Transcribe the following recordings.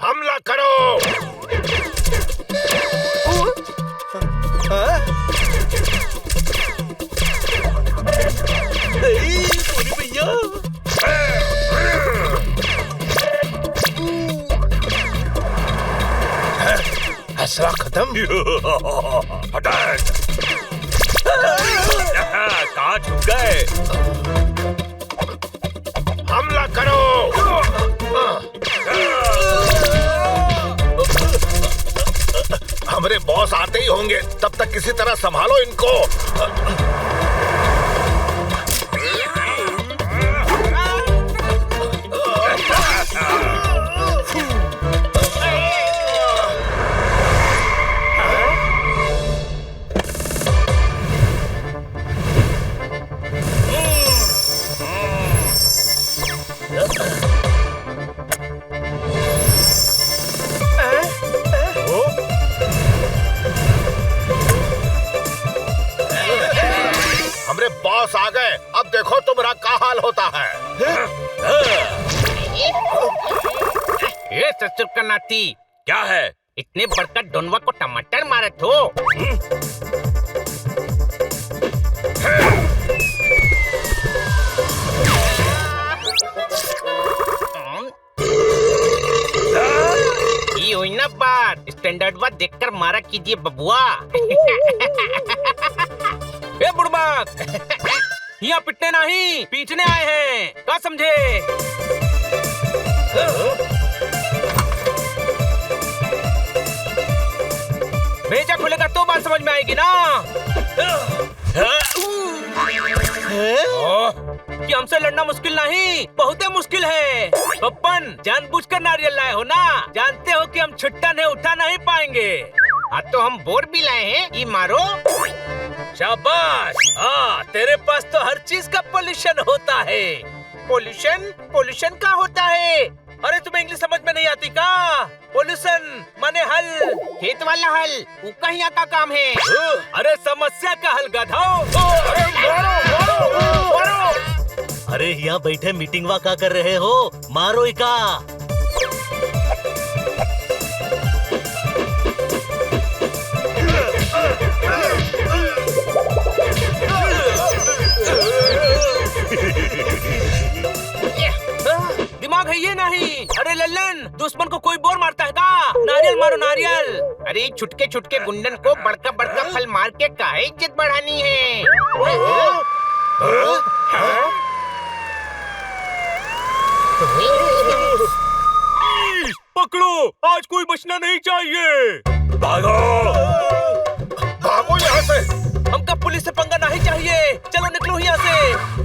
हमला करो। पूरी भैया फैसला खत्म। अटैक। कहाँ छुप गए? हमला करो। हमारे बॉस आते ही होंगे, तब तक किसी तरह संभालो इनको। हमरे बॉस आ गए, अब देखो तुम्हारा क्या हाल होता है। ये ससुर का नाती क्या है? इतने बड़का डोनवा को टमाटर मारे तो। ये हुई ना बात, स्टैंडर्ड बात देखकर मारा कीजिए बबुआ। ए बुड़बक, यहाँ पिटने नहीं पीटने आए हैं, क्या समझे? भेजा खुलेगा तो बात समझ में आएगी ना। कि हमसे लड़ना मुश्किल नहीं, बहुत मुश्किल है। पप्पन जानबूझकर नारियल लाए हो ना, जानते हो कि हम छुट्टा नहीं उठा नहीं पाएंगे। आज तो हम बोर भी लाए हैं, ये मारो। शाबाश। हाँ, तेरे पास तो हर चीज का पोल्यूशन होता है। पोल्यूशन? पोल्यूशन क्या होता है? अरे तुम्हें इंग्लिश समझ में नहीं आती का? पोल्यूशन माने हल, खेत वाला हल, उसका यहाँ का काम है। अरे समस्या का हल गधाओ। अरे यहाँ बैठे मीटिंग वा क्या कर रहे हो? मारो इका। दिमाग है ये नहीं। अरे लल्लन, दुश्मन को कोई बोर मारता है का? नारियल मारो नारियल। अरे छुटके छुटके गुंडन को बड़का बड़का फल मार के काहे इज्जत बढ़ानी है? पकड़ो, आज कोई बचना नहीं चाहिए। भागो, भागो यहाँ से। हमका पुलिस से पंगा नहीं चाहिए। चलो निकलो यहाँ से।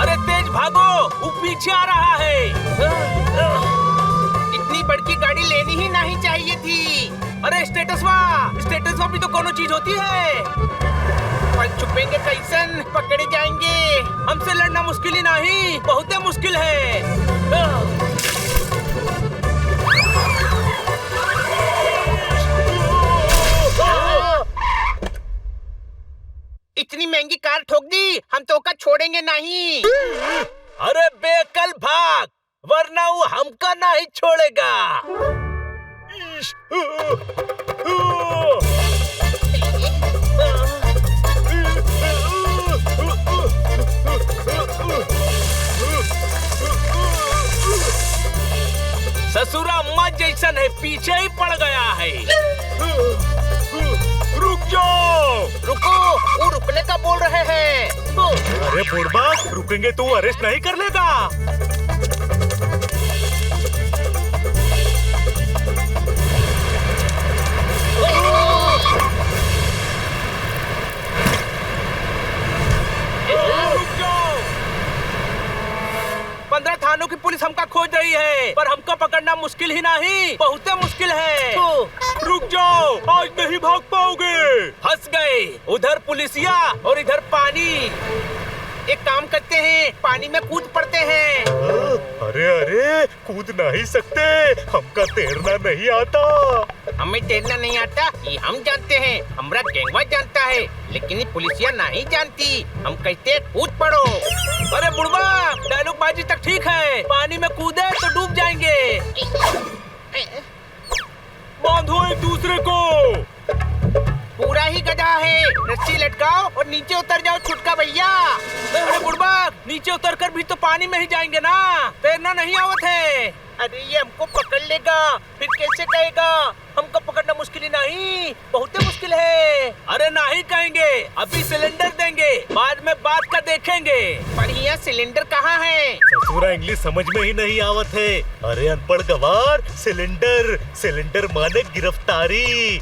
अरे तेज भागो, वो पीछे आ रहा है। इतनी बड़की गाड़ी लेनी ही नहीं चाहिए थी। अरे स्टेटस भी तो कोनो चीज होती है। पर छुपेंगे कैसन? पकड़े जाएंगे। हमसे लड़ना मुश्किल ही नहीं, बहुत मुश्किल है। इतनी महंगी कार ठोक दी, हम तो का छोड़ेंगे नहीं। अरे बेकल भाग, वरना वो हमका नहीं छोड़ेगा। ससुरा अम्मा जैसन है, पीछे ही पड़ गया है। रुक जाओ। रुको, वो रुकने का बोल रहे हैं। अरे बुड़बक, रुकेंगे तो अरेस्ट नहीं कर लेगा। रुक जाओ। 15 थानों की पुलिस हमका खोज रही है, पर हमको पकड़ना मुश्किल ही नहीं, बहुत मुश्किल है। रुक जाओ, आज नहीं भाग पाओगे। फंस गए, उधर पुलिसिया और इधर पानी। एक काम करते हैं, पानी में कूद पड़ते हैं। अरे अरे कूद नहीं सकते, हमका तैरना नहीं आता। हमें तैरना नहीं आता ये हम जानते हैं, हमारा गैंगवा जानता है, लेकिन ये पुलिसिया नहीं जानती। हम कहते हैं कूद पड़ो। अरे बुढ़वा, डायलॉग बाजी तक ठीक है, पानी में कूदे तो डूब जाएंगे। बांधो एक दूसरे को। पूरा ही गधा है, रस्सी लटकाओ और नीचे उतर जाओ छुटका भैया। अरे बुढ़वा, नीचे उतर कर भी तो पानी में ही जाएंगे ना, तैरना नहीं आवत है। अरे ये हमको पकड़ लेगा, फिर कैसे कहेगा? हमको पकड़ना मुश्किल ही नहीं, बहुत मुश्किल है। अरे नहीं कहेंगे, अभी सिलेंडर देंगे, बाद में बात का देखेंगे। बढ़िया सिलेंडर कहाँ है? ससुरा इंग्लिश समझ में ही नहीं आवत है। अरे अनपढ़ गवार, सिलेंडर सिलेंडर माने गिरफ्तारी।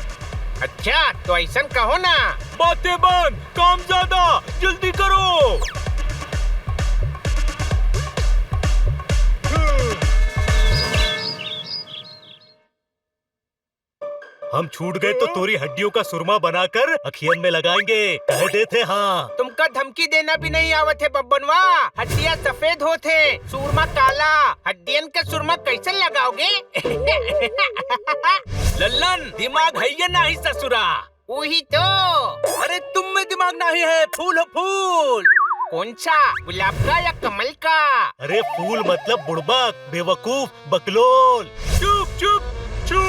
अच्छा तो ऐसा कहो ना। बातें बंद, काम ज्यादा, जल्दी करो। हम छूट गए तो तोरी हड्डियों का सुरमा बनाकर अखियन में लगाएंगे, कह देते हाँ। तुमका धमकी देना भी नहीं आवत है बब्बनवा। हड्डियाँ सफेद होते, सुरमा काला, हड्डियन का सुरमा कैसे लगाओगे? लल्लन, दिमाग है या नहीं ससुरा? वही तो। अरे तुम में दिमाग नहीं है, फूल हो फूल। कौन सा, गुलाब का या कमल का? अरे फूल मतलब बुड़बक, बेवकूफ, बकलोल। चुप चुप चुप।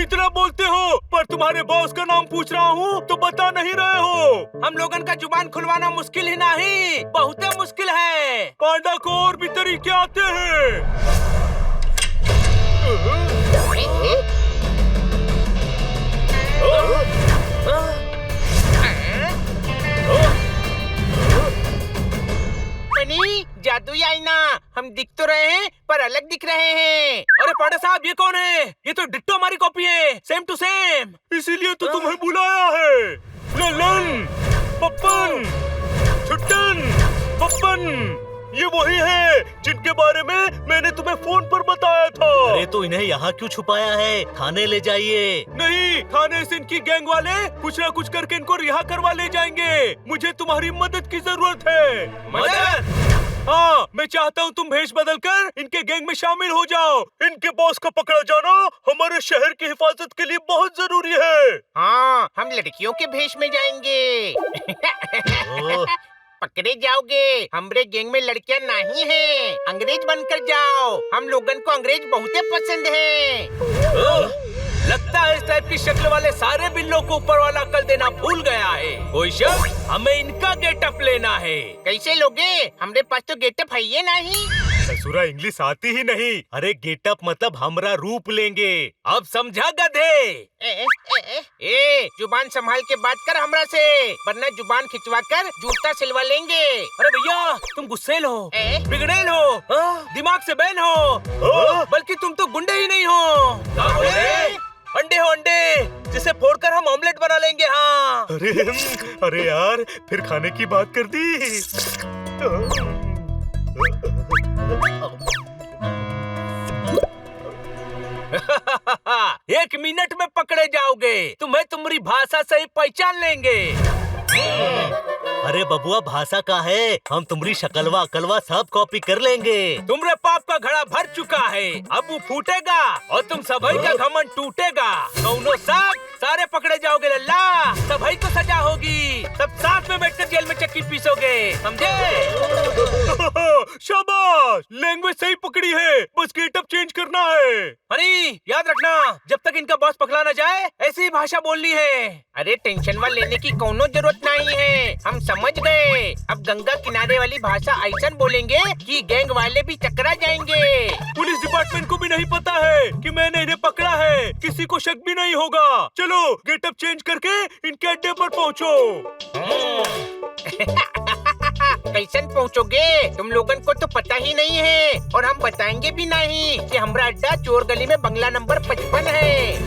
इतना बोलते हो, पर तुम्हारे बॉस का नाम पूछ रहा हूँ तो बता नहीं रहे हो। हम लोगन का जुबान खुलवाना मुश्किल ही नहीं, बहुत मुश्किल है। पांडा को और भी तरीके आते हैं। बनी जादुई आईना, हम दिख तो रहे हैं पर अलग दिख रहे हैं। अरे पांडा साहब, ये कौन है? ये तो डिट्टो हमारी कॉपी है, सेम टू सेम। इसीलिए तो तुम्हें बुलाया है। ललन, पप्पन, छुट्टन, पप्पन, ये वही है जिनके बारे में मैंने तुम्हें फोन पर बताया था। अरे तो इन्हें यहाँ क्यों छुपाया है? थाने ले जाइए। नहीं, थाने से इनकी गैंग वाले कुछ न कुछ करके इनको रिहा करवा ले जाएंगे। मुझे तुम्हारी मदद की जरूरत है। मदद? हाँ, मैं चाहता हूँ तुम भेष बदल कर इनके गैंग में शामिल हो जाओ। इनके बॉस को पकड़ा जाना हमारे शहर की हिफाजत के लिए बहुत जरूरी है। हाँ, हम लड़कियों के भेष में जाएंगे। पकड़े जाओगे, हमरे गैंग में लड़कियां नहीं हैं, अंग्रेज बनकर जाओ। हम लोगन को अंग्रेज बहुत पसंद है। लगता है इस टाइप की शक्ल वाले सारे बिल्लों को ऊपर वाला अकल देना भूल गया है। कोई शक, हमें इनका गेटअप लेना है। कैसे लोगे? हमरे पास तो गेटअप है ही नहीं। ससुरा इंग्लिश आती ही नहीं। अरे गेटअप मतलब हमरा रूप लेंगे। अब समझा गधे? ए, जुबान संभाल के बात कर हमरा से, वरना जुबान खिंचवा कर जूता सिलवा लेंगे। अरे भैया, तुम गुस्सेल हो, बिगड़ेल हो, दिमाग से बैन हो, बल्कि तुम तो गुंडे ही नहीं हो। अंडे हो अंडे, जिसे फोड़कर हम ऑमलेट बना लेंगे। हाँ। अरे यार, फिर खाने की बात कर दी। एक मिनट में पकड़े जाओगे, तुम्हें तुम्हारी भाषा से ही पहचान लेंगे। अरे बबुआ, भाषा का है, हम तुम्हारी शकलवा अकलवा सब कॉपी कर लेंगे। तुम्हारे पाप का घड़ा भर चुका है, अब वो फूटेगा और तुम सभी का घमंड टूटेगा। दोनों सारे पकड़े जाओगे लल्ला, सभी को सजा होगी, सब साथ में बैठकर जेल में चक्की पीसोगे, समझे? शाबाश, लैंग्वेज सही पकड़ी है, बस गेटअप चेंज करना है। अरे याद रखना, जब तक इनका बॉस पकड़ा न जाए ऐसी भाषा बोलनी है। अरे टेंशन वाले लेने की कोनो जरूरत नहीं है, हम समझ गए। अब गंगा किनारे वाली भाषा ऐसा बोलेंगे कि गैंग वाले भी चकरा जाएंगे। पुलिस डिपार्टमेंट को भी नहीं पता है कि मैंने इन्हें पकड़ा है, किसी को शक भी नहीं होगा। चलो गेटअप चेंज करके इनके अड्डे पर पहुँचो। कैसे पहुँचोगे? तुम लोगन को तो पता ही नहीं है, और हम बताएंगे भी नहीं कि हमारा अड्डा चोर गली में बंगला नंबर 55 है।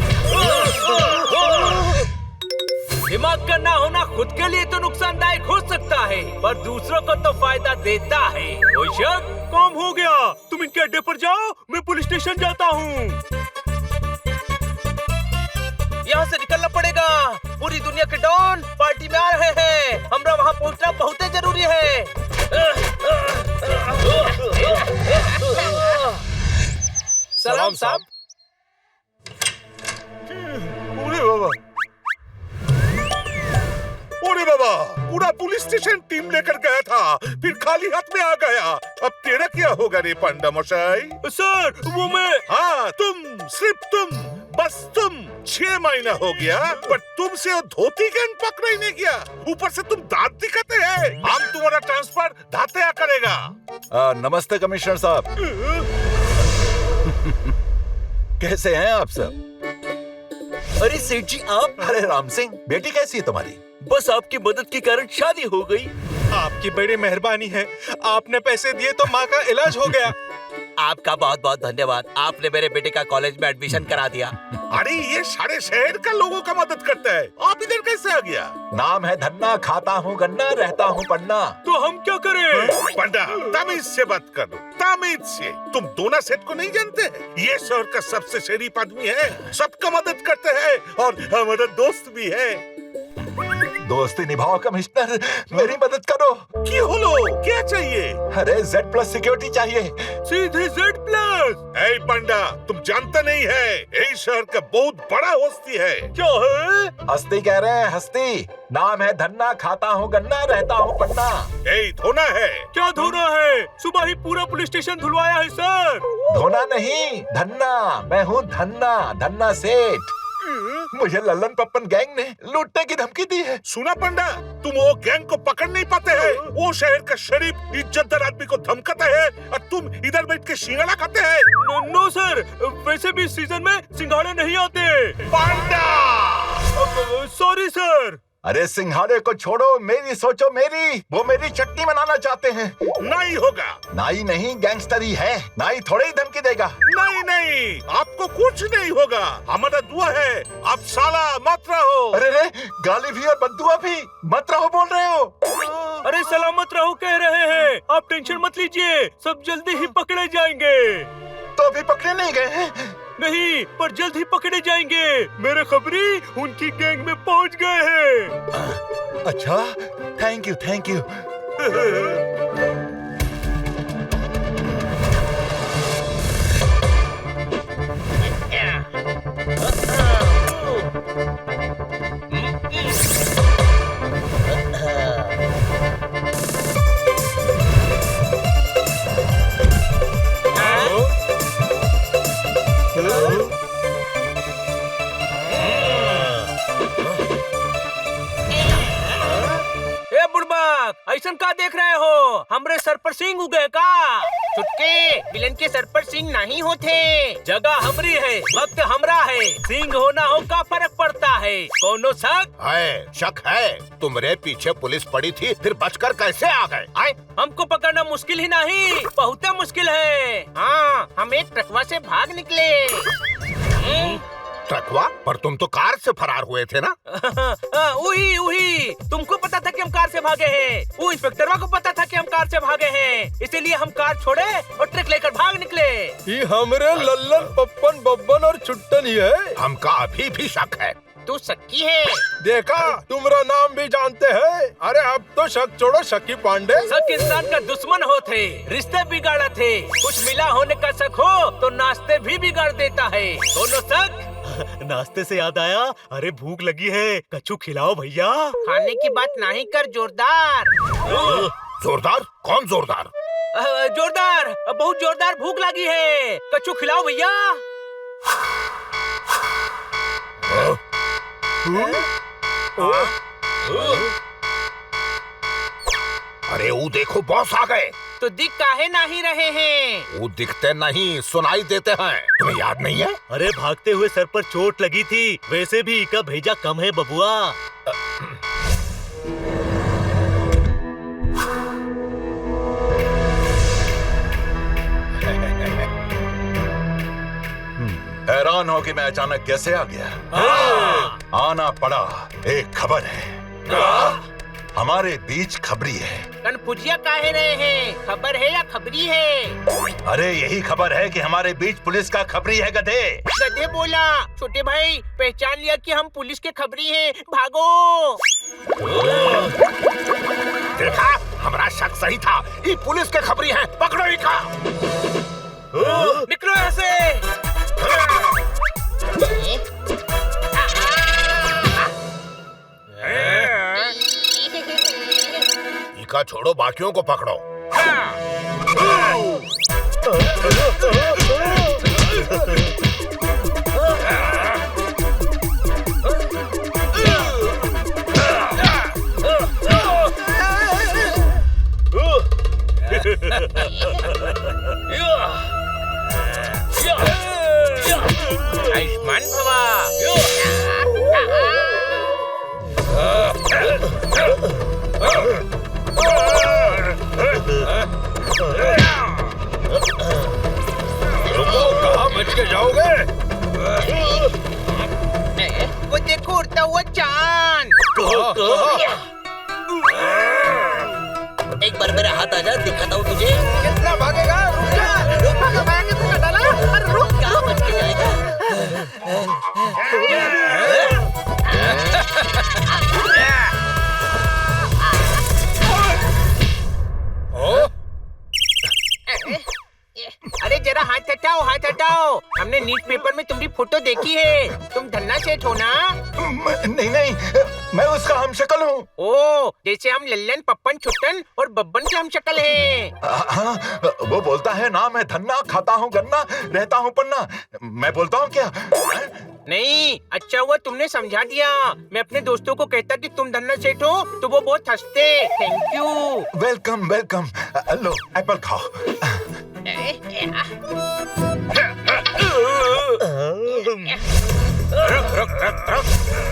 दिमाग का ना होना खुद के लिए तो नुकसानदायक हो सकता है, पर दूसरों को तो फायदा देता है। कोई शक? काम हो गया, तुम इनके अड्डे पर जाओ, मैं पुलिस स्टेशन जाता हूँ। यहाँ से निकलना पड़ेगा। पूरी दुनिया के डॉन पार्टी में आ रहे हैं। हमरा वहाँ पहुँचना बहुत जरूरी है। सलाम साहब। अरे बाबा, पूरा पुलिस स्टेशन टीम लेकर गया था, फिर खाली हाथ में आ गया। अब तेरा क्या होगा रे पांडा मशाई? सर वो मैं। हाँ तुम, सिर्फ तुम, बस तुम। 6 महीना हो गया पर तुमसे वो धोती गैंग पकड़ा ही नहीं गया। ऊपर से तुम दांत दिखाते हैं। हम तुम्हारा ट्रांसफर धातिया करेगा। नमस्ते कमिश्नर साहब। कैसे हैं आप सब? अरे सेठ जी आप। अरे राम सिंह, बेटी कैसी है तुम्हारी? बस आपकी मदद के कारण शादी हो गई। आपकी बड़ी मेहरबानी है, आपने पैसे दिए तो माँ का इलाज हो गया। आपका बहुत बहुत धन्यवाद, आपने मेरे बेटे का कॉलेज में एडमिशन करा दिया। अरे ये सारे शहर का लोगों का मदद करता है, आप इधर कैसे आ गया? नाम है धन्ना, खाता हूँ गन्ना, रहता हूँ पन्ना। तो हम क्या करें? पंडा तमीज से बात करो, तमीज से। तुम दोनों सेठ को नहीं जानते? ये शहर का सबसे शरीफ आदमी है, सबका मदद करते हैं और हमारा दोस्त भी है। दोस्ती निभाओ कमिश्नर, मेरी मदद करो। क्यों लो, क्या चाहिए? अरे Z+ सिक्योरिटी चाहिए। सीधे Z+। ए पंडा, तुम जानते नहीं है, यही शहर का बहुत बड़ा हस्ती है। क्या है? हस्ती कह रहे हैं, हस्ती। नाम है धन्ना, खाता हूँ गन्ना, रहता हूँ पन्ना। यही धोना है। क्या धोना है? सुबह ही पूरा पुलिस स्टेशन धुलवाया है सर। धोना नहीं, धन्ना। मैं हूँ धन्ना, धन्ना सेठ। मुझे लल्लन पप्पन गैंग ने लूटने की धमकी दी है। सुना पंडा, तुम वो गैंग को पकड़ नहीं पाते हैं। वो शहर का शरीफ इज्जतदार आदमी को धमकाता है और तुम इधर बैठ के सिंघाड़ा खाते हैं। नो सर, वैसे भी सीजन में सिंघाड़े नहीं आते। पंडा सॉरी सर। अरे सिंघाड़े को छोड़ो, मेरी सोचो मेरी। वो मेरी चटनी बनाना चाहते हैं। नहीं होगा। नाई नहीं, गैंगस्टर ही है। नाई थोड़े ही धमकी देगा। नहीं नहीं, आपको कुछ नहीं होगा, हमारा दुआ है। आप साला मत रहो। अरे रे, गाली भी और बद्दुआ भी। मत रहो बोल रहे हो। अरे सलामत रहो कह रहे हैं, आप टेंशन मत लीजिए, सब जल्दी ही पकड़े जाएंगे। तो अभी पकड़े नहीं गए हैं? नहीं, पर जल्द ही पकड़े जाएंगे। मेरे खबरी उनकी गैंग में पहुंच गए हैं। अच्छा, थैंक यू थैंक यू। ऐसन का देख रहे हो? हमरे सर पर सिंह उगे का? चुटके, विलन के सर पर सिंह नहीं होते। जगह हमरी है, वक्त हमरा है। सिंह होना हो का फर्क पड़ता है? कोनो शक है? शक है। तुम्हारे पीछे पुलिस पड़ी थी, फिर बचकर कैसे आ गए? आए? हमको पकड़ना मुश्किल ही नहीं, बहुत मुश्किल है। हाँ, हम एक ट्रकवा से भाग निकले। ट्रकवा? पर तुम तो कार से फरार हुए थे ना? उही, तुमको पता था कि हम कार से भागे हैं। वो इंस्पेक्टरवा को पता था कि हम कार से भागे हैं, इसीलिए हम कार छोड़े और ट्रक लेकर भाग निकले। ये हमरे लल्लन पप्पन बब्बन और छुट्टन ही है। हमका अभी भी शक है। तू शक्की है। देखा, तुम्हारा नाम भी जानते हैं। अरे अब तो शक छोड़ो, शक्की पांडे। शक इंसान का दुश्मन होते, रिश्ते बिगाड़ा थे। कुछ मिला होने का शक हो तो नाश्ते भी बिगाड़ देता है। दोनों शक। नाश्ते से याद आया, अरे भूख लगी है, कच्चू खिलाओ भैया। खाने की बात नहीं कर जोरदार। जोरदार? कौन जोरदार? जोरदार, बहुत जोरदार भूख लगी है, कच्चू खिलाओ भैया। अरे वो देखो, बॉस आ गए। तो दिख काहे नहीं रहे हैं? वो दिखते नहीं, सुनाई देते हैं। तुम्हें याद नहीं है? अरे भागते हुए सर पर चोट लगी थी, वैसे भी इका भेजा कम है बबुआ। हैरान हो कि मैं अचानक कैसे आ गया। आना पड़ा। एक खबर है। हमारे बीच खबरी है। कन्फ्यूजिया काहे रहे हैं? खबर है या खबरी है? अरे यही खबर है कि हमारे बीच पुलिस का खबरी है गधे। गधे बोला? छोटे भाई पहचान लिया कि हम पुलिस के खबरी हैं, भागो। देखा, हमारा शक सही था, ये पुलिस के खबरी हैं, पकड़ो इनका। निकलो यहाँ से। इका छोड़ो, बाकियों को पकड़ो। आयुष्मान भवा। रुको, कहाँ बच के जाओगे? वो देखो उड़ता हुआ चांद। एक बार मेरा हाथ आजा, दिखाता हूँ तुझे। कितना भागेगा? रुक जा। कहाँ बच के जाएगा? अरे जरा हाथ हटाओ, हाथ हटाओ। हमने न्यूज पेपर में तुम्हारी फोटो देखी है। तुम धन्ना सेठ हो ना? नहीं नहीं, मैं उसका हमशक्ल हूँ। ओ, जैसे हम लल्लन, पप्पन, छुट्टन और बब्बन के हमशक्ल हैं। हाँ, वो बोलता है ना मैं धन्ना, खाता हूँ गन्ना, रहता हूँ पन्ना। मैं बोलता हूँ क्या? नहीं, अच्छा हुआ तुमने समझा दिया। मैं अपने दोस्तों को कहता कि तुम धन्ना सेठ हो तो वो बहुत हंसते। Thank you. Welcome welcome. Low Apple खाओ।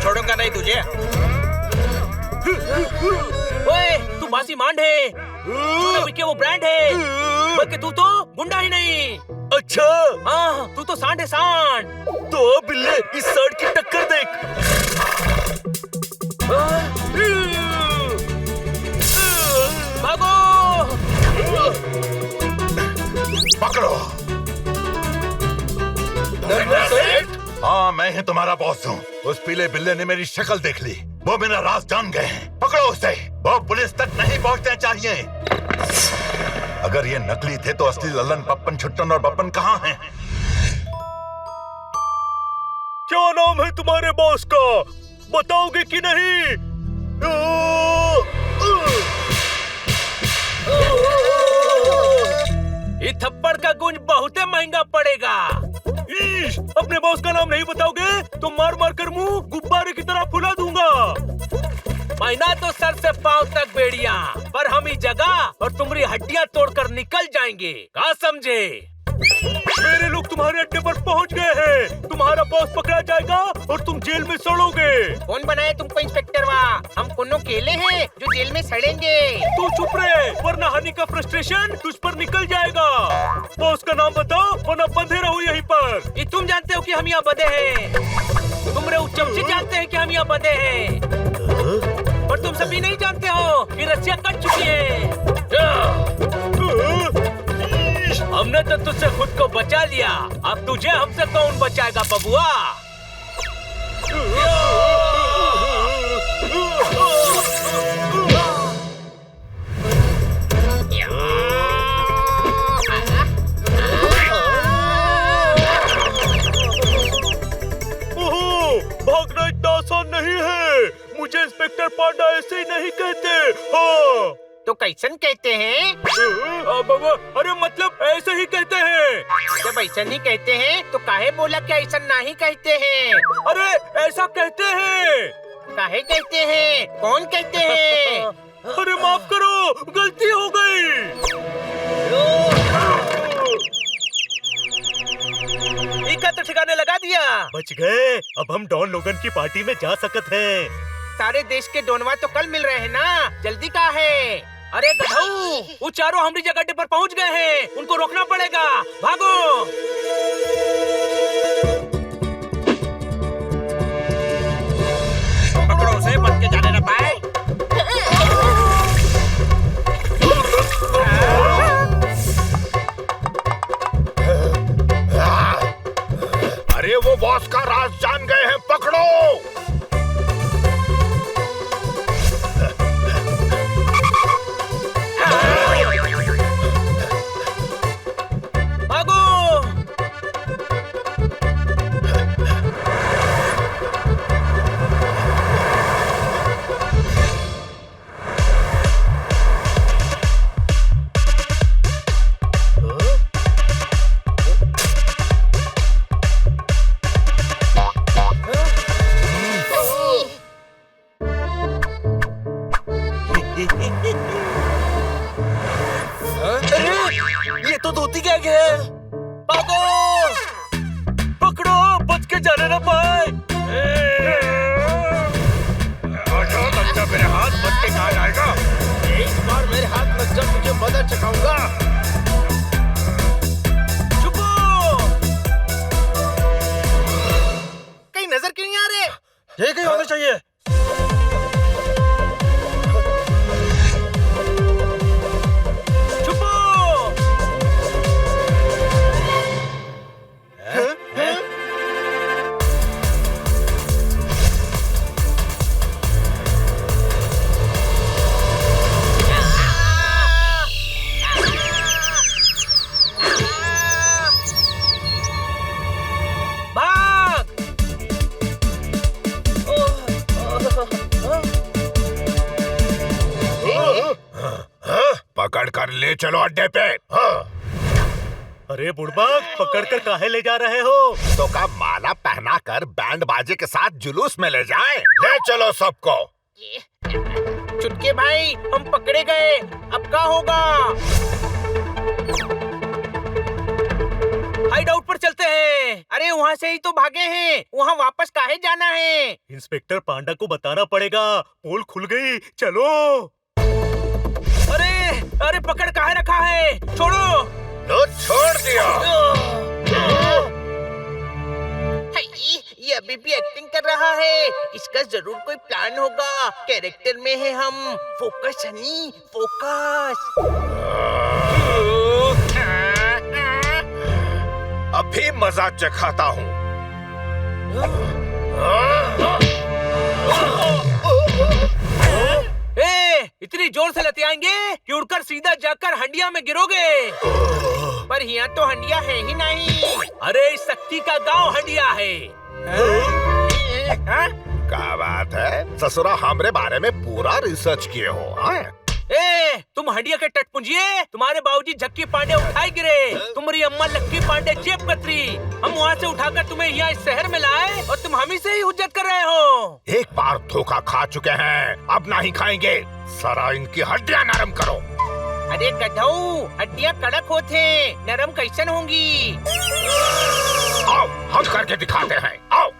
छोड़ूंगा नहीं तुझे। ओए, तू बासी मांड है। तू के वो ब्रांड है, बल्कि तू तो गुंडा ही नहीं। अच्छा, हाँ, तू तो सांड है, सांड। तो बिल्ले इस सांड की टक्कर देख। भागो। पकड़ो। हाँ, मैं ही तुम्हारा बॉस हूँ। उस पीले बिल्ले ने मेरी शक्ल देख ली, वो मेरा राज जान गए हैं। पकड़ो उसे, वो पुलिस तक नहीं पहुँचने चाहिए। अगर ये नकली थे तो असली लल्लन, पप्पन, छुट्टन और बब्बन कहाँ हैं? क्या नाम है तुम्हारे बॉस का? बताओगे कि नहीं? ये थप्पड़ का गुंज बहुत महंगा पड़ेगा। अपने बॉस का नाम नहीं बताओगे तो मार मार कर मुंह गुब्बारे की तरह फुला दूंगा। महीना तो सर से पांव तक बेड़िया, पर हम ही जगह और तुम्हारी हड्डियां तोड़कर निकल जाएंगे। कहा समझे? मेरे लोग तुम्हारे अड्डे पर पहुंच गए हैं। तुम्हारा बॉस पकड़ा जाएगा और तुम जेल में सड़ोगे। कौन बनाया तुमको इंस्पेक्टर? वाह, हम कोनो केले हैं जो जेल में सड़ेंगे। तू चुप रहे, वरना हनी का फ्रस्ट्रेशन तुझ पर निकल जाएगा। बॉस का नाम बताओ वरना बंधे रहो यहीं पर। ये तुम जानते हो कि हम यहाँ बंधे हैं। तुम रे चमचे जानते हैं कि हम यहाँ बंधे हैं, पर तुम सभी नहीं जानते हो कि रस्सियाँ कट चुकी है। हमने तो तुझसे खुद को बचा लिया, अब तुझे हमसे कौन बचाएगा बबुआ? भागना इतना आसान नहीं है। मुझे इंस्पेक्टर पांडा ऐसे ही नहीं कहते। हाँ, तो कैसन कहते हैं? अरे मतलब ऐसे ही कहते हैं। जब ऐसा नहीं कहते हैं तो काहे बोला कि ऐसा नहीं कहते हैं? अरे ऐसा कहते हैं। काहे कहते हैं? कौन कहते हैं? अरे माफ करो, गलती हो गई। इका तो ठिकाने लगा दिया। बच गए। अब हम डॉन लोगन की पार्टी में जा सकते हैं। सारे देश के डोनवा तो कल मिल रहे हैं ना, जल्दी कहाँ है? अरे गधऊ, वो चारों हमारी जगह अड्डे पर पहुंच गए हैं, उनको रोकना पड़ेगा। भागो। पकड़ो उसे, बच के जाने न पाए। तो धोती गैंग है। भागो, पकड़ो, बच के जाने ना पाए। लग मेरे हाथ, बच के कहाँ जाएगा? एक बार मेरे हाथ लग जा, तुझे मदद चखाऊंगा। चुपो, कहीं नजर क्यों नहीं आ रहे? ये कहीं होना चाहिए। चुपो, भाग। पकड़ कर ले चलो अड्डे पे। हाँ। अरे बुड़बक, पकड़ कर काहे ले जा रहे हो? तो का माला पहना कर बैंड बाजे के साथ जुलूस में ले जाएं। ले चलो सबको। चुटके भाई, हम पकड़े गए, अब क्या होगा? हाइड आउट पर चलते हैं। अरे वहाँ से ही तो भागे हैं, वहाँ वापस काहे जाना है? इंस्पेक्टर पांडा को बताना पड़ेगा। पोल खुल गई, चलो। अरे अरे पकड़ काहे रखा है? छोड़ो। लो छोड़ दिया। ये अभी भी एक्टिंग कर रहा है। इसका जरूर कोई प्लान होगा। कैरेक्टर में है हम। Focus Honey, focus. अभी मजा चखाता हूँ। इतनी जोर से लतियाएंगे कि उड़कर सीधा जाकर हंडिया में गिरोगे। पर यहाँ तो हंडिया है ही नहीं। अरे इस शक्ति का गांव हंडिया है। क्या बात है, ससुरा हमरे बारे में पूरा रिसर्च किए हो। हाँ? तुम हंडिया के तट पुंजिए। तुम्हारे बाबूजी झक्की पांडे उठाए गिरे, तुम्हारी अम्मा लक्की पांडे जेब कतरी। हम वहाँ से उठाकर तुम्हें यहाँ इस शहर में लाए और तुम हम ही से ही हुज्जत कर रहे हो। एक बार धोखा खा चुके हैं, अब नहीं खाएंगे। सारा इनकी हड्डियां नरम करो। अरे गधऊ, हड्डियाँ कड़क होते, नरम कैसन होंगी? आओ हम करके दिखाते हैं। आओ।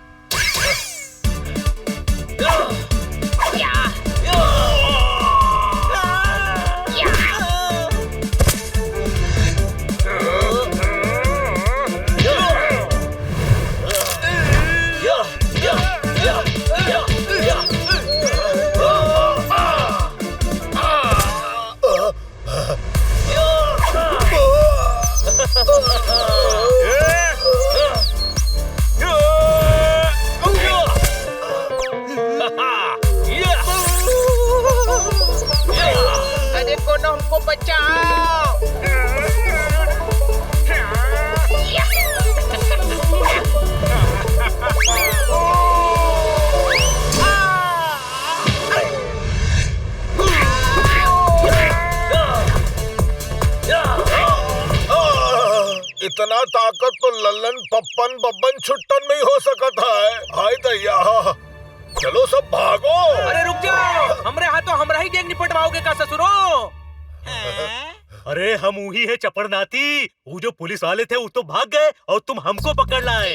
अरे कोनो हमको बचाओ। इतना ताकत तो लल्लन पप्पन बब्बन छुट्टन में ही हो सकता है। हाय दैया, चलो सब भागो। अरे रुक जाओ, हमरे हाथों हमरा ही गैंग निपटवाओगे का ससुरो? अरे हम वही है चपड़नाती। वो जो पुलिस वाले थे वो तो भाग गए और तुम हमको पकड़ लाए।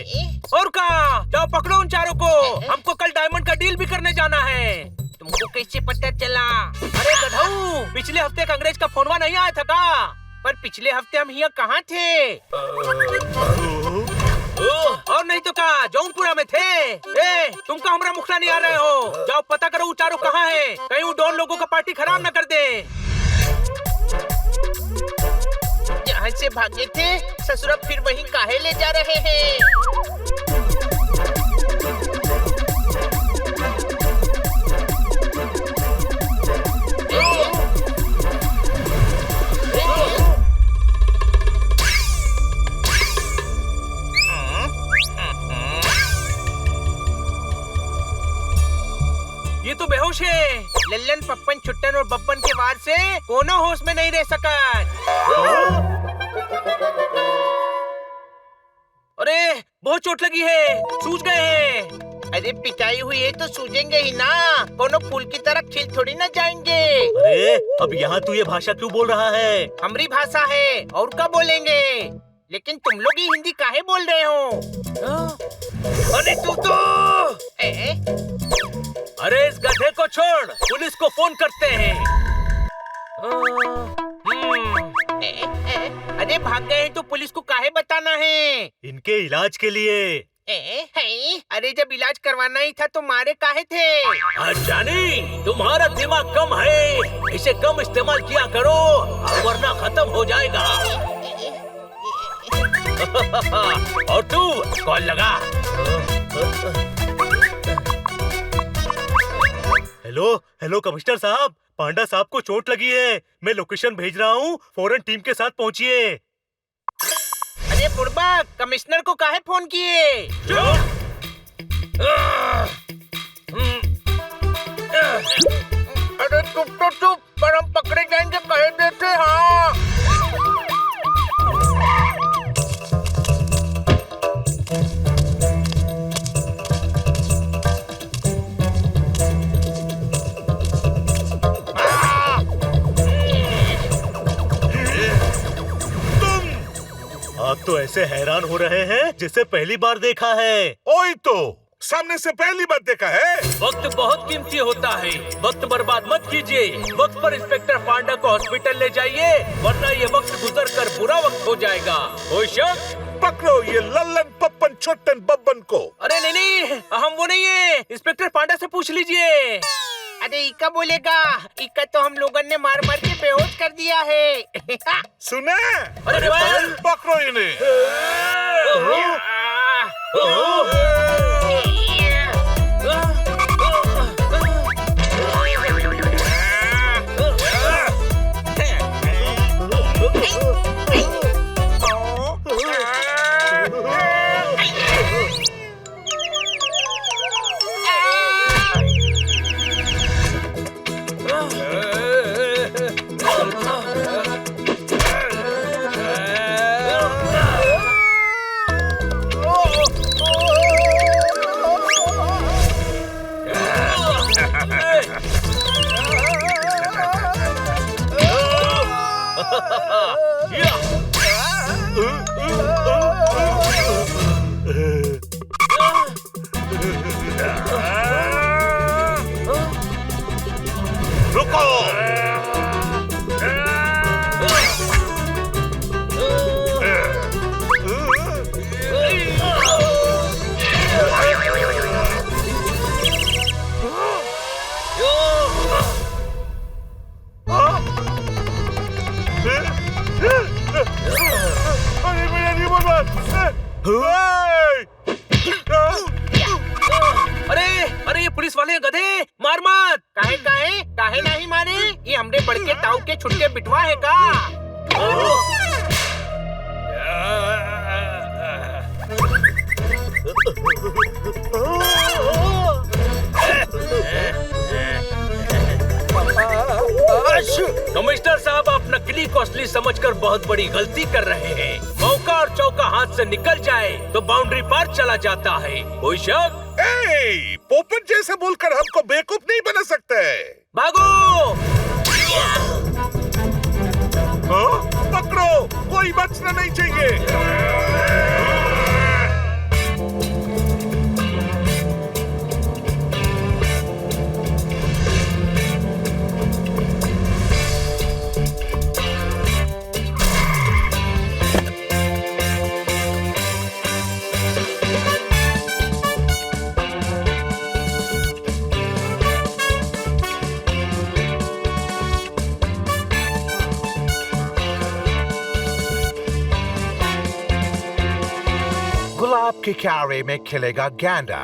और का? जाओ पकड़ो उन चारों को। हमको कल डायमंड का डील भी करने जाना है। तुमको कैसे पता चला? अरे गधऊ, पिछले हफ्ते का अंग्रेज का फोनवा नहीं आया था का? पर पिछले हफ्ते हम यहाँ कहाँ थे? और नहीं तो का जौनपुरा में थे। तुम का हमरा मुखला नहीं आ रहे हो? जाओ पता करो वो चारों कहाँ है। कहीं वो डॉन लोगों का पार्टी खराब न कर दे। जहाँ से भागे थे ससुरा फिर वहीं काहे ले जा रहे हैं? ये तो बेहोश है। लल्लन पप्पन छुट्टन और बब्बन के वार से कोनो होश में नहीं रह सका। अरे बहुत चोट लगी है, सूज गए हैं। अरे पिटाई हुई है तो सूझेंगे ही ना, कोनो फूल की तरह खिल थोड़ी ना जाएंगे। अरे अब यहाँ तू ये भाषा क्यों बोल रहा है? हमारी भाषा है और क्या बोलेंगे, लेकिन तुम लोग ही हिंदी काहे बोल रहे हो? अरे तू तो अरे इस गधे को छोड़, पुलिस को फोन करते हैं। अरे भाग गए हैं तो पुलिस को काहे बताना है? इनके इलाज के लिए। अरे जब इलाज करवाना ही था तो मारे काहे थे? जानी तुम्हारा दिमाग कम है, इसे कम इस्तेमाल किया करो वरना खत्म हो जाएगा। और तू कॉल लगा। हेलो हेलो कमिश्नर साहब, पांडा साहब को चोट लगी है, मैं लोकेशन भेज रहा हूँ, फौरन टीम के साथ पहुँचिए। अरे बुड़बक, कमिश्नर को काहे फोन किए? अरे चुप तो चुप, पर हम पकड़े जाएंगे कहे देते। हाँ आप तो ऐसे हैरान हो रहे हैं जिसे पहली बार देखा है। ओए तो सामने से पहली बार देखा है। वक्त बहुत कीमती होता है, वक्त बर्बाद मत कीजिए। वक्त पर इंस्पेक्टर पांडा को हॉस्पिटल ले जाइए, वरना ये वक्त गुजर कर बुरा वक्त हो जाएगा। कोई शक? पकड़ो ये लल्लन पप्पन छोटन बब्बन को। अरे नहीं, हम वो नहीं है, इंस्पेक्टर पांडा से पूछ लीजिए। अरे इका बोलेगा, इका तो हम लोगों ने मार मार के बेहोश कर दिया है। सुना? अरे पकड़ो इन्हें। रुको। अरे मेरा रिवॉल्वर। अरे ये पुलिस वाले गधे, मार मत। काहे काहे काहे नहीं मारे? ये हमरे बड़के ताऊ के छुट्टे बिटवा है का? कमिश्नर साहब, आप नकली को असली समझकर बहुत बड़ी गलती कर रहे हैं। मौका और चौका हाथ से निकल जाए तो बाउंड्री पार चला जाता है। कोई शक? पोपट जैसे बोलकर हमको बेवकूफ नहीं बना सकते। भागो। पकड़ो, कोई बचना नहीं चाहिए। गुलाब के क्यारे में खिलेगा गेंदा।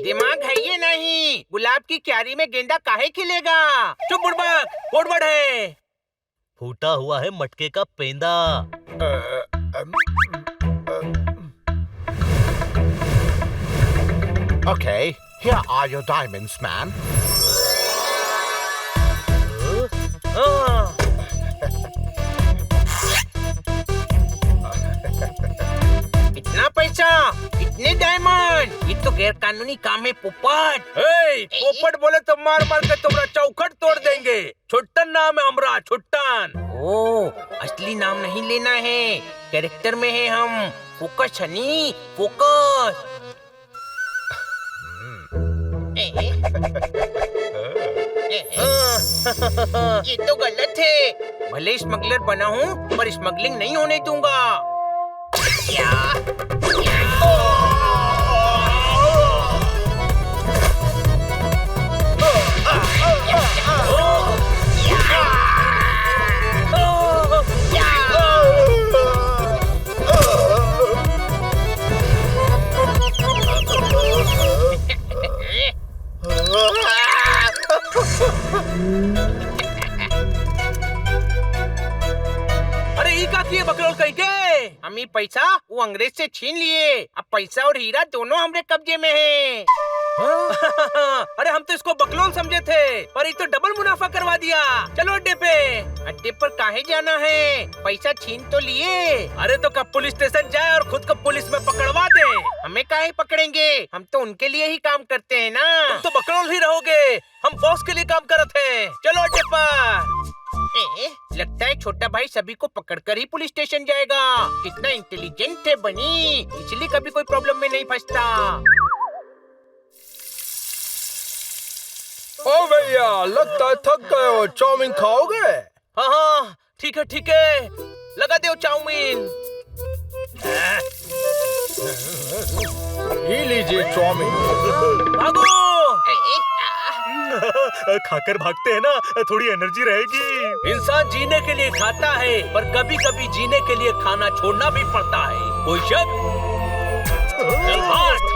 दिमाग है ये नहीं, गुलाब की क्यारी में गेंदा काहे खिलेगा? चुप बुड़बक, कोडवर्ड है। फूटा हुआ है मटके का पेंदा। Okay, here are your diamonds, man. इतना पैसा, इतने डायमंड, ये तो गैर कानूनी काम है पोपट। पोपट बोले तो मार मार के तुम्हारा चौखट तोड़ देंगे। छुट्टन नाम है हमरा, छुट्टन। ओ, असली नाम नहीं लेना है, कैरेक्टर में है हम। Focus Honey, focus. ये तो गलत है। भले स्मगलर बना हूँ पर स्मगलिंग नहीं होने दूंगा। अरे ये का किए बकरोल कहीं के? हम ये पैसा वो अंग्रेज से छीन लिए। अब पैसा और हीरा दोनों हमारे कब्जे में है। अरे हम तो इसको बकलोल समझे थे, पर ये तो डबल मुनाफा करवा दिया। चलो अड्डे पे। अड्डे पर काहे जाना है? पैसा छीन तो लिए। अरे तो कब पुलिस स्टेशन जाए और खुद को पुलिस में पकड़वा दे। हमें काहे पकड़ेंगे? हम तो उनके लिए ही काम करते हैं ना। तुम तो बकलोल ही रहोगे, हम बॉस के लिए काम करते हैं। चलो अड्डे पर। लगता है छोटा भाई सभी को पकड़कर ही पुलिस स्टेशन जाएगा। कितना इंटेलिजेंट है बनी, इसलिए कभी कोई प्रॉब्लम में नहीं फंसता। ओ भैया, लगता है थक गए हो। चाउमीन खाओगे? हाँ हाँ ठीक है, लगा दो चाउमीन। ये लीजिए चाउमीन। भागो। खाकर भागते हैं ना, थोड़ी एनर्जी रहेगी। इंसान जीने के लिए खाता है, पर कभी कभी जीने के लिए खाना छोड़ना भी पड़ता है। कोई शक? चल भाग।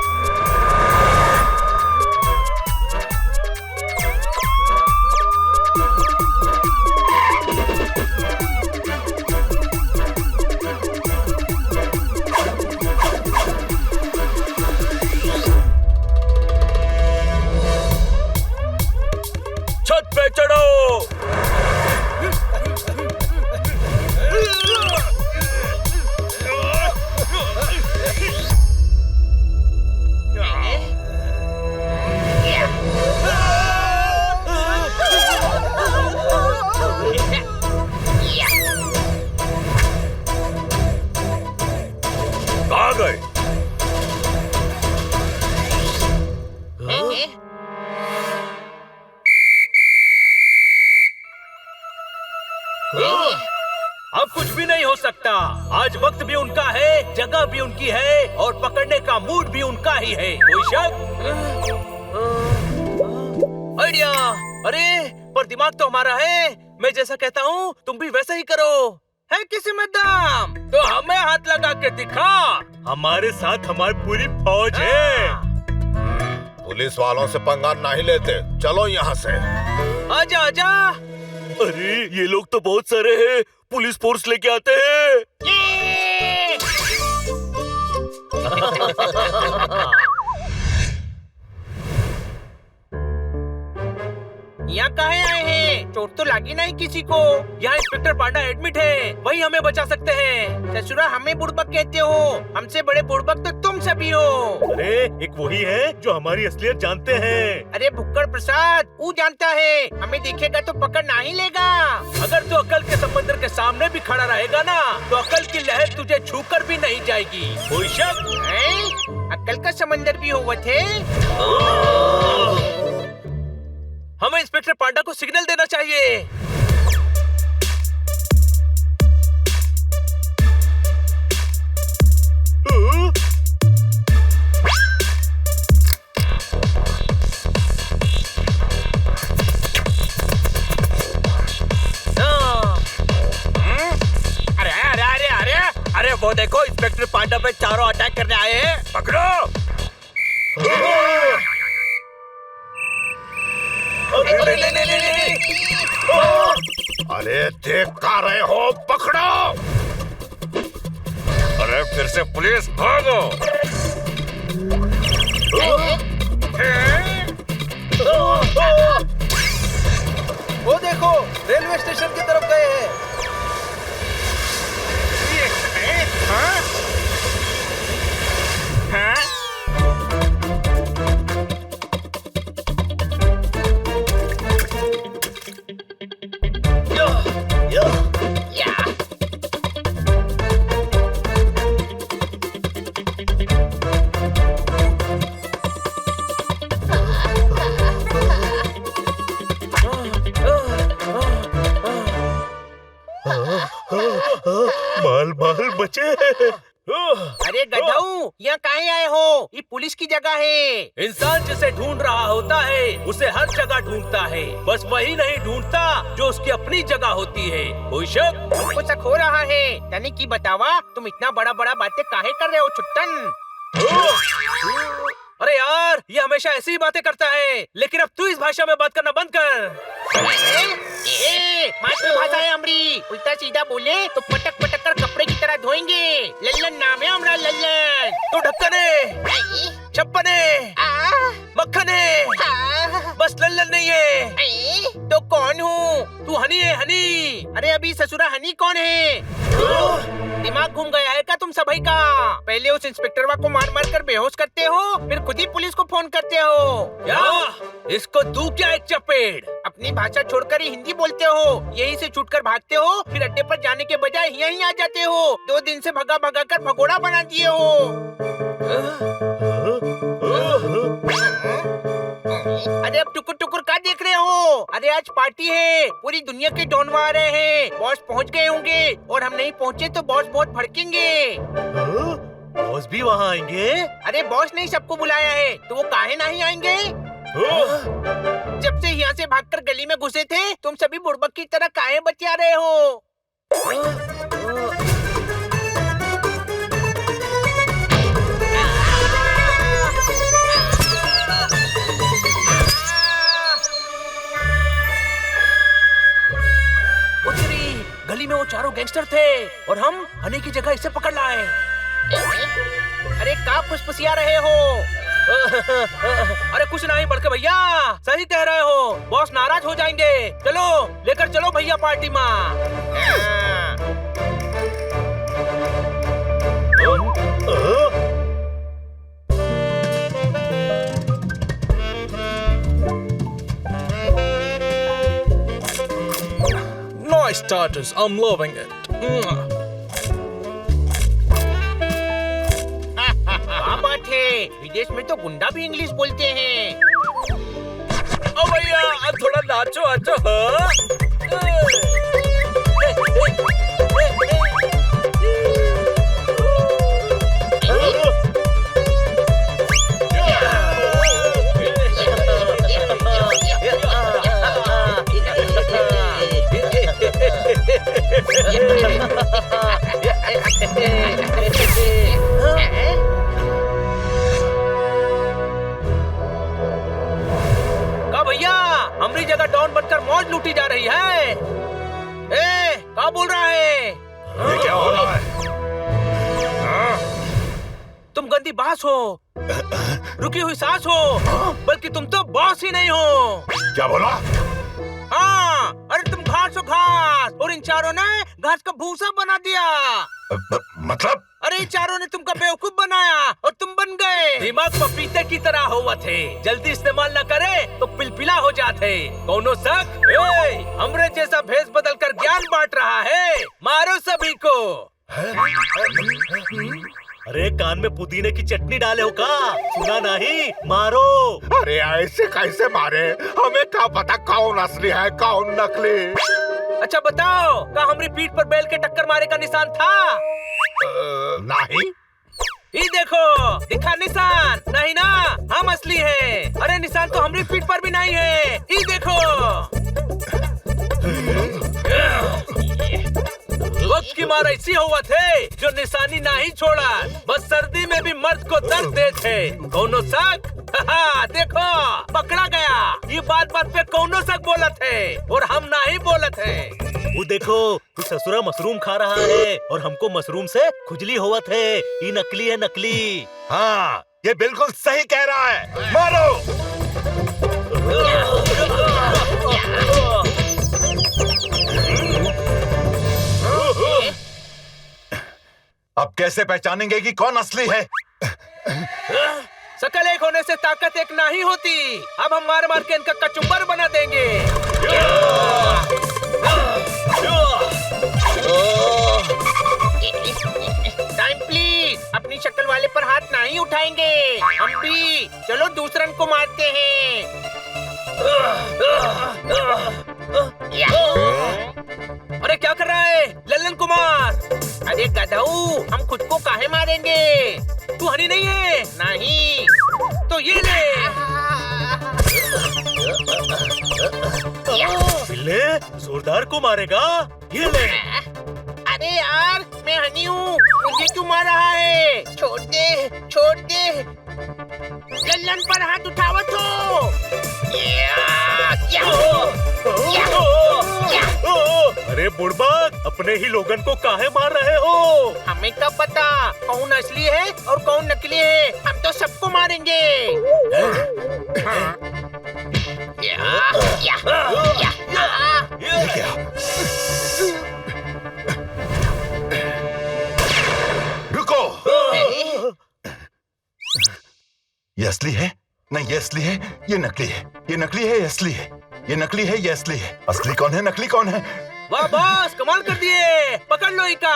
छत पे चढ़ो। कहाँ गए? अब कुछ भी नहीं हो सकता। आज वक्त भी उनका है, जगह भी उनकी है, और पकड़ने का मूड भी उनका ही है। कोई शक? आइडिया। अरे पर दिमाग तो हमारा है। मैं जैसा कहता हूँ तुम भी वैसा ही करो। है किसी में दम तो हमें हाथ लगा के दिखा। हमारे साथ हमारी पूरी फौज है। पुलिस वालों से पंगा नहीं लेते। चलो यहाँ से। आजा आजा। अरे ये लोग तो बहुत सारे हैं, पुलिस फोर्स लेके आते हैं। यहाँ काहे आए हैं? चोट तो लगी नहीं किसी को। यहाँ इंस्पेक्टर पांडा एडमिट है, वही हमें बचा सकते हैं। ससुरा हमें बुड़बक कहते हो, हमसे बड़े बुड़बक तो तुम सभी हो। अरे एक वही है जो हमारी असलियत जानते हैं। अरे भुक्कड़ प्रसाद वो जानता है, हमें देखेगा तो पकड़ नहीं लेगा। अगर तू अकल के समंदर के सामने भी खड़ा रहेगा ना, तो अकल की लहर तुझे छूकर भी नहीं जाएगी। कोई शक? अकल का समंदर भी हुआ थे। हमें इंस्पेक्टर पांडा को सिग्नल देना चाहिए। अरे वो देखो, इंस्पेक्टर पांडा पे चारों अटैक करने आए हैं। पकड़ो। अरे देख का रहे हो, पकड़ो। अरे फिर से पुलिस, भागो। वो देखो, रेलवे स्टेशन की तरफ गए हैं। हाँ? अरे गधाऊ, यहाँ काहे आए हो? ये पुलिस की जगह है। इंसान जिसे ढूंढ रहा होता है उसे हर जगह ढूंढता है, बस वही नहीं ढूंढता जो उसकी अपनी जगह होती है। कोई शक? तुमको शक हो रहा है? तने की बतावा, तुम इतना बड़ा बड़ा बातें काहे कर रहे हो छुट्टन? अरे यार, ये हमेशा ऐसी ही बातें करता है, लेकिन अब तू इस भाषा में बात करना बंद कर। मातृभाषा है हमारी, उल्टा सीधा बोले तो पटक पटक कर कपड़े की तरह धोएंगे। लल्लन नाम है हमारा, लल्लन। तू ढक्कने, छप्पने, मक्खने, बस लल्लन नहीं है। तो कौन हूँ? तू हनी है, हनी। अरे अभी ससुरा हनी कौन है? दिमाग घूम गया है क्या तुम सभी का? पहले उस इंस्पेक्टरवा को मार मार कर बेहोश करते हो, फिर खुद ही पुलिस को फोन करते हो। क्या? इसको तू क्या एक चपेट? अपनी भाषा छोड़कर ही हिंदी बोलते हो, यहीं से छूटकर भागते हो, फिर अड्डे पर जाने के बजाय यहीं आ जाते हो। 2 दिन से भगा भगा कर भगोड़ा बना दिए हो। अरे अब टुकुर टुकुर क्या देख रहे हो? अरे आज पार्टी है, पूरी दुनिया के डॉन आ रहे हैं। बॉस पहुंच गए होंगे और हम नहीं पहुंचे तो बॉस बहुत भड़केंगे। बॉस भी वहाँ आएंगे? अरे बॉस ने सबको बुलाया है, तो वो काहे नहीं आएंगे? जब से यहाँ से भागकर गली में घुसे थे, तुम सभी बुड़बक की तरह काहे बतिया रहे हो? गली में वो चारों गैंगस्टर थे और हम हनी की जगह इसे पकड़ लाए। अरे क्या फुसफुसिया रहे हो? अरे कुछ नहीं बड़के भैया, सही कह रहे हो, बॉस नाराज हो जाएंगे। चलो लेकर चलो भैया पार्टी में। Nice starters, I'm loving it. क्या बात है? विदेश में तो गुंडा भी इंग्लिश बोलते हैं। ओ भैया, अब थोड़ा नाचो आचो। हाँ? का भैया, हमारी जगह डॉन बनकर मौज लूटी जा रही है। क्या बोल रहा है? ये क्या हो रहा है? तुम गंदी बास हो, रुकी हुई सांस हो, बल्कि तुम तो बॉस ही नहीं हो। क्या बोला? हाँ, अरे तुम घास हो घास, और इन चारों ने घास का भूसा बना दिया। मतलब? अरे चारों ने तुमको बेवकूफ बनाया और तुम बन गए। दिमाग पपीते की तरह हुआ थे, जल्दी इस्तेमाल न करे तो पिलपिला हो जाते। कौनो शक? हमरे जैसा भेष बदल कर ज्ञान बांट रहा है, मारो सभी को। अरे कान में पुदीने की चटनी डाले हो का? सुना नहीं? मारो। अरे ऐसे कैसे मारे? हमें क्या पता कौन असली है कौन नकली? अच्छा बताओ, क्या हमारी पीठ पर बैल के टक्कर मारे का निशान था? नहीं। ये देखो, दिखा निशान? नहीं ना, हम असली हैं। अरे निशान तो हमारी पीठ पर भी नहीं है, ये देखो। वक्त की मार ऐसी हुआ थे जो निशानी नहीं छोड़ा, बस सर्दी में भी मर्द को दर्द दे थे। कौनो शक? देखो पकड़ा गया। ये बात बात पे कौनो शक बोला थे और हम नहीं बोला थे। वो देखो, तू ससुरा मशरूम खा रहा है और हमको मशरूम से खुजली हुआ थे। ये नकली है, नकली। हाँ, ये बिल्कुल सही कह रहा है। मारो। अब कैसे पहचानेंगे कि कौन असली है? शकल एक होने से ताकत एक नहीं होती। अब हम मार मार के इनका कचुम्बर बना देंगे। टाइम प्लीज, अपनी शक्ल वाले पर हाथ नहीं उठाएंगे। हम भी चलो दूसरन को मारते हैं। अरे क्या कर रहा है लल्लन कुमार? अरे गधा बताऊं, हम खुद को काहे मारेंगे? तू हनी नहीं है? नहीं। तो ये ले। बिल्ले जोरदार को मारेगा, ये ले। अरे यार, मैं हनी हूँ, मुझे क्यों मार रहा है? छोड़ दे, छोड़ दे। लल्लन पर हाथ उठाओ तो। अरे बुड़बक, अपने ही लोगन को काहे मार रहे हो? हमें क्या पता कौन असली है और कौन नकली है? हम तो सबको मारेंगे। ये क्या? रुको! ये असली है? नहीं, ये असली है, ये नकली है। ये नकली है, ये असली है। ये नकली है, ये असली है। असली कौन है, नकली कौन है? वाह बॉस, कमाल कर दिए। पकड़ लो इका।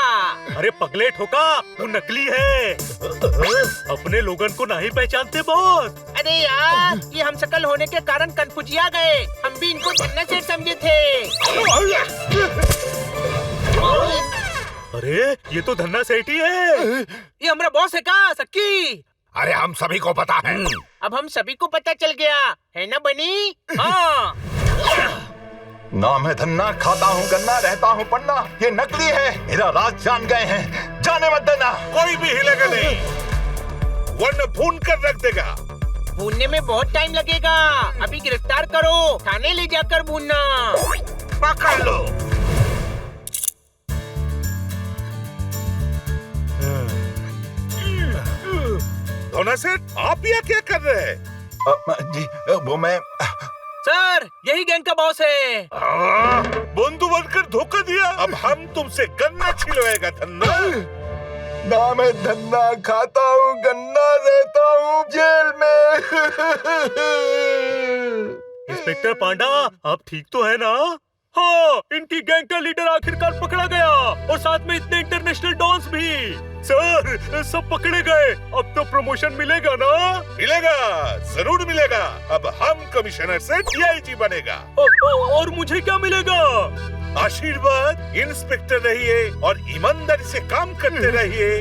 अरे पगले ठोका, वो नकली है। अपने लोगन को नहीं पहचानते बॉस। अरे यार, ये हम शकल होने के कारण कन्फ्यूजिया गए। हम भी इनको धन्ना सेठ समझे थे। अरे ये तो धन्ना सेठ ही है। ये हमारा बॉस है का सक्की? अरे हम सभी को पता है। अब हम सभी को पता चल गया है ना बनी? हाँ। नाम है धन्ना, खाता हूँ गन्ना, रहता हूँ पन्ना। ये नकली है, मेरा राज जान गए हैं, जाने मत देना। कोई भी हिलेगा नहीं, वरना भून कर रख देगा। भूनने में बहुत टाइम लगेगा। अभी गिरफ्तार करो, थाने ले जाकर भूनना। पकड़ लो। धोना सेठ, आप यहाँ क्या कर रहे हैं? जी, वो मैं सर, यही गैंग का बॉस है। बंधु बनकर धोखा दिया। अब हम तुमसे गन्ना छिलवाएगा धन्ना। नाम है धन्ना, खाता हूँ गन्ना, रहता हूँ जेल में। इंस्पेक्टर पांडा, आप ठीक तो है ना? हाँ, इनकी गैंग का लीडर आखिरकार पकड़ा गया और साथ में इतने इंटरनेशनल डॉन्स भी। सर, सब पकड़े गए। अब तो प्रमोशन मिलेगा ना? मिलेगा, जरूर मिलेगा। अब हम कमिश्नर से डीआईजी बनेगा। और मुझे क्या मिलेगा? आशीर्वाद। इंस्पेक्टर रहिए और ईमानदारी से काम करते रहिए।